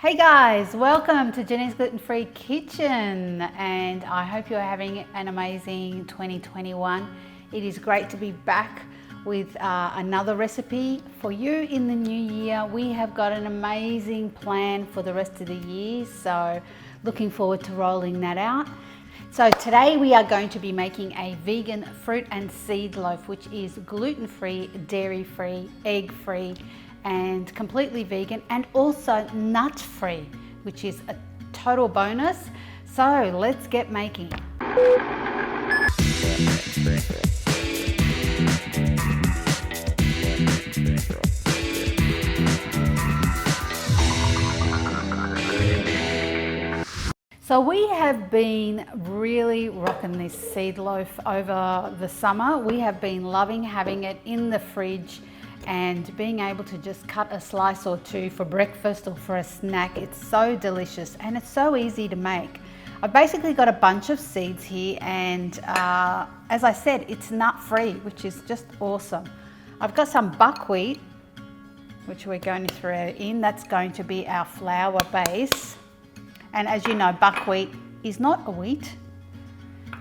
Hey guys, welcome to Janine's Gluten-Free Kitchen, and I hope you're having an amazing 2021. It is great to be back with another recipe for you in the new year. We have got an amazing plan for the rest of the year, so looking forward to rolling that out. So today we are going to be making a vegan fruit and seed loaf, which is gluten-free, dairy-free, egg-free, and completely vegan, and also nut-free, which is a total bonus. So let's get making. So we have been really rocking this seed loaf over the summer. We have been loving having it in the fridge and being able to just cut a slice or two for breakfast or for a snack. It's so delicious and it's so easy to make. I've basically got a bunch of seeds here, and as I said, it's nut-free, which is just awesome. I've got some buckwheat, which we're going to throw in. That's going to be our flour base. And as you know, buckwheat is not a wheat.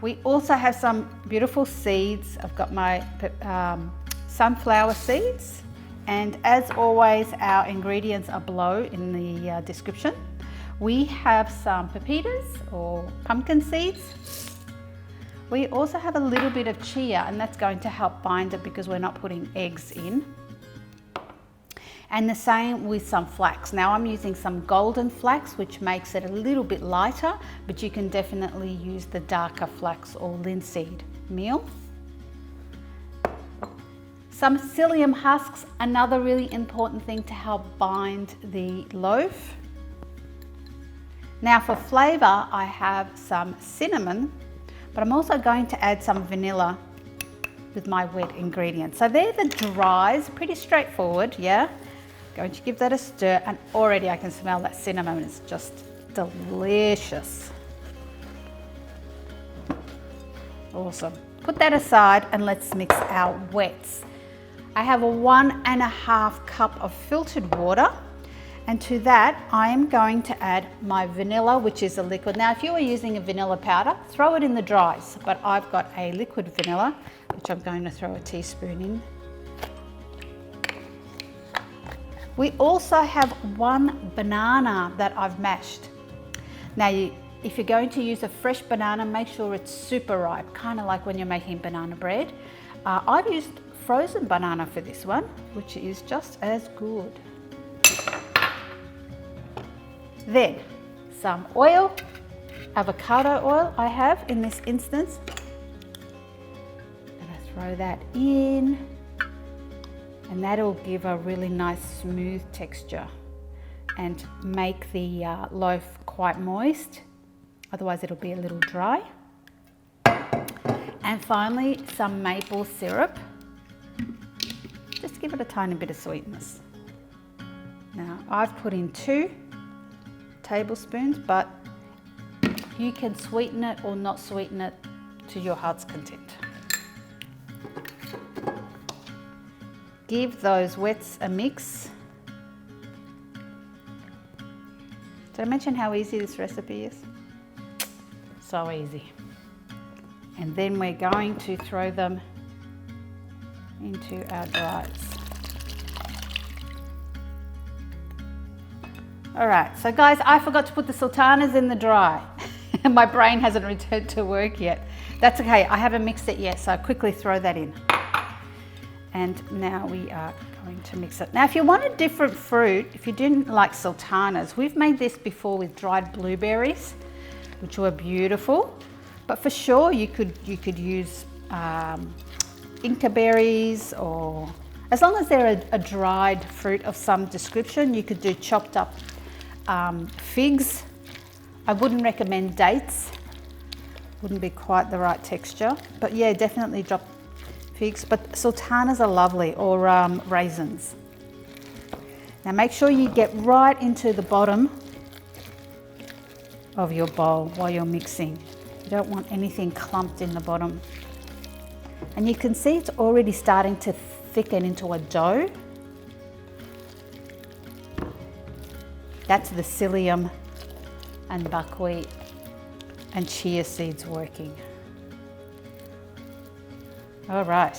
We also have some beautiful seeds. I've got my sunflower seeds, and as always, our ingredients are below in the description. We have some pepitas or pumpkin seeds. We also have a little bit of chia, and that's going to help bind it because we're not putting eggs in. And the same with some flax. Now I'm using some golden flax, which makes it a little bit lighter, but you can definitely use the darker flax or linseed meal. Some psyllium husks, another really important thing to help bind the loaf. Now for flavour, I have some cinnamon, but I'm also going to add some vanilla with my wet ingredients. So they're the dries, pretty straightforward, yeah? Going to give that a stir, and already I can smell that cinnamon. It's just delicious. Awesome. Put that aside and let's mix our wets. I have a 1.5 cup of filtered water, and to that I am going to add my vanilla, which is a liquid. Now if you are using a vanilla powder, throw it in the dries, but I've got a liquid vanilla, which I'm going to throw a teaspoon in. We also have 1 banana that I've mashed. Now if you're going to use a fresh banana, make sure it's super ripe, kind of like when you're making banana bread. I've used frozen banana for this one, which is just as good. Then some oil, avocado oil I have in this instance. And I throw that in, and that'll give a really nice smooth texture and make the loaf quite moist. Otherwise it'll be a little dry. And finally some maple syrup. Just give it a tiny bit of sweetness. Now I've put in 2 tablespoons, but you can sweeten it or not sweeten it to your heart's content. Give those wets a mix. Did I mention how easy this recipe is? So easy. And then we're going to throw them into our dries. All right, so guys, I forgot to put the sultanas in the dry. My brain hasn't returned to work yet. That's okay, I haven't mixed it yet, so I'll quickly throw that in. And now we are going to mix it. Now if you want a different fruit, if you didn't like sultanas, we've made this before with dried blueberries, which were beautiful. But for sure you could use Inca berries, or as long as they're a dried fruit of some description. You could do chopped up figs. I wouldn't recommend dates, wouldn't be quite the right texture, but yeah, definitely drop figs. But sultanas are lovely, or raisins. Now make sure you get right into the bottom of your bowl while you're mixing. You don't want anything clumped in the bottom. And you can see it's already starting to thicken into a dough. That's the psyllium and buckwheat and chia seeds working. All right.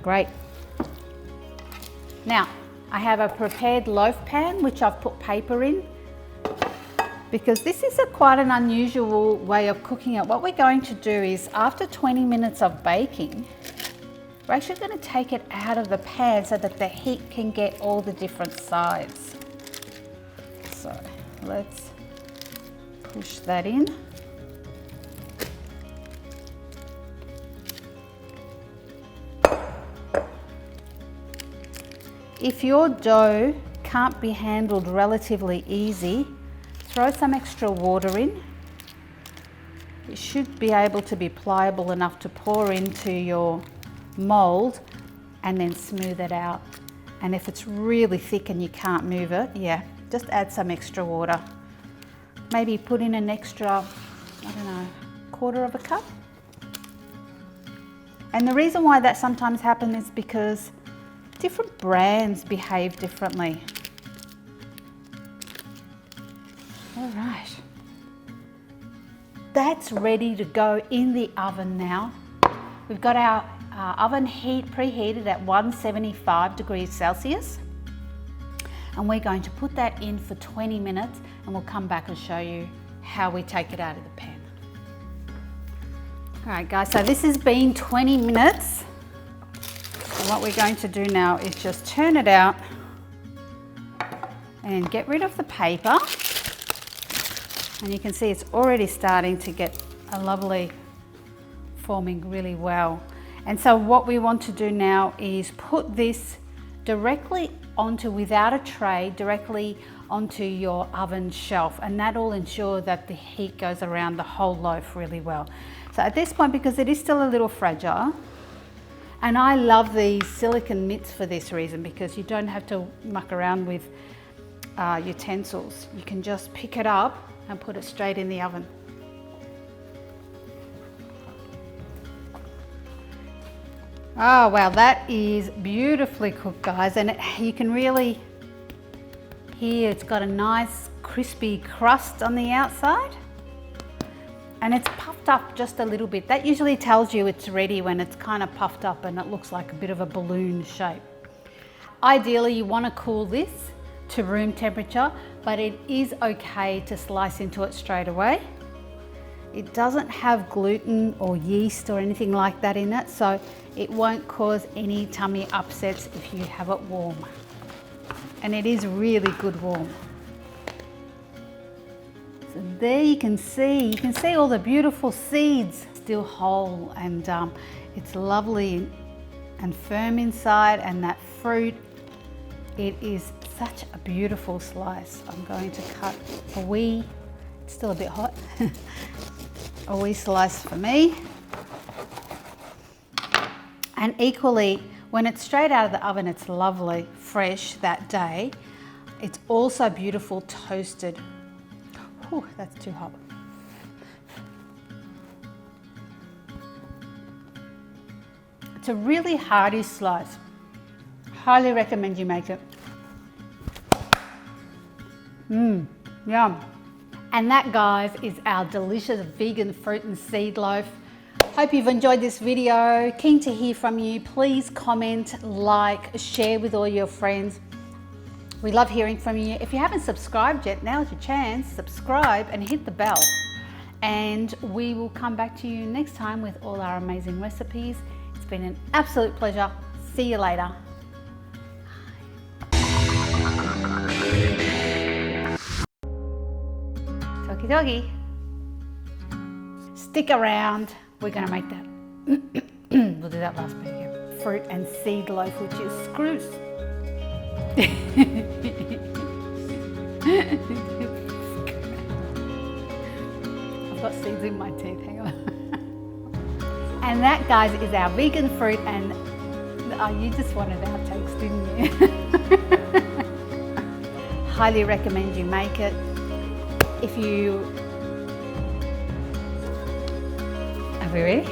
Great. Now, I have a prepared loaf pan, which I've put paper in, because this is quite an unusual way of cooking it. What we're going to do is, after 20 minutes of baking, we're actually going to take it out of the pan so that the heat can get all the different sides. So let's push that in. If your dough can't be handled relatively easy, throw some extra water in. It should be able to be pliable enough to pour into your mold and then smooth it out. And if it's really thick and you can't move it, yeah, just add some extra water. Maybe put in an extra, I don't know, quarter of a cup. And the reason why that sometimes happens is because different brands behave differently. All right, that's ready to go in the oven now. We've got our oven preheated at 175 degrees Celsius. And we're going to put that in for 20 minutes and we'll come back and show you how we take it out of the pan. All right guys, so this has been 20 minutes. And what we're going to do now is just turn it out and get rid of the paper. And you can see it's already starting to get a lovely forming really well. And so what we want to do now is put this directly onto, without a tray, directly onto your oven shelf, and that will ensure that the heat goes around the whole loaf really well. So at this point, because it is still a little fragile, and I love these silicone mitts for this reason, because you don't have to muck around with utensils. You can just pick it up and put it straight in the oven. Oh wow, that is beautifully cooked guys, and you can really hear it's got a nice crispy crust on the outside and it's puffed up just a little bit. That usually tells you it's ready when it's kind of puffed up and it looks like a bit of a balloon shape. Ideally you want to cool this to room temperature, but it is okay to slice into it straight away. It doesn't have gluten or yeast or anything like that in it, so it won't cause any tummy upsets if you have it warm. And it is really good warm. So there you can see all the beautiful seeds still whole, and it's lovely and firm inside, and that fruit, it is such a beautiful slice. I'm going to cut a wee, it's still a bit hot, a wee slice for me. And equally, when it's straight out of the oven, it's lovely, fresh that day. It's also beautiful toasted. Whew, that's too hot. It's a really hearty slice. Highly recommend you make it. Yum. And that, guys, is our delicious vegan fruit and seed loaf. Hope you've enjoyed this video. Keen to hear from you. Please comment, like, share with all your friends. We love hearing from you. If you haven't subscribed yet, now's your chance. Subscribe and hit the bell. And we will come back to you next time with all our amazing recipes. It's been an absolute pleasure. See you later. Talkie talkie. Stick around. We're going to make that. We'll do that last bit again. Fruit and seed loaf, which is screws. I've got seeds in my teeth, hang on. And that, guys, is our vegan fruit, and you just wanted outtakes, didn't you? Highly recommend you make it. If you... Are we ready?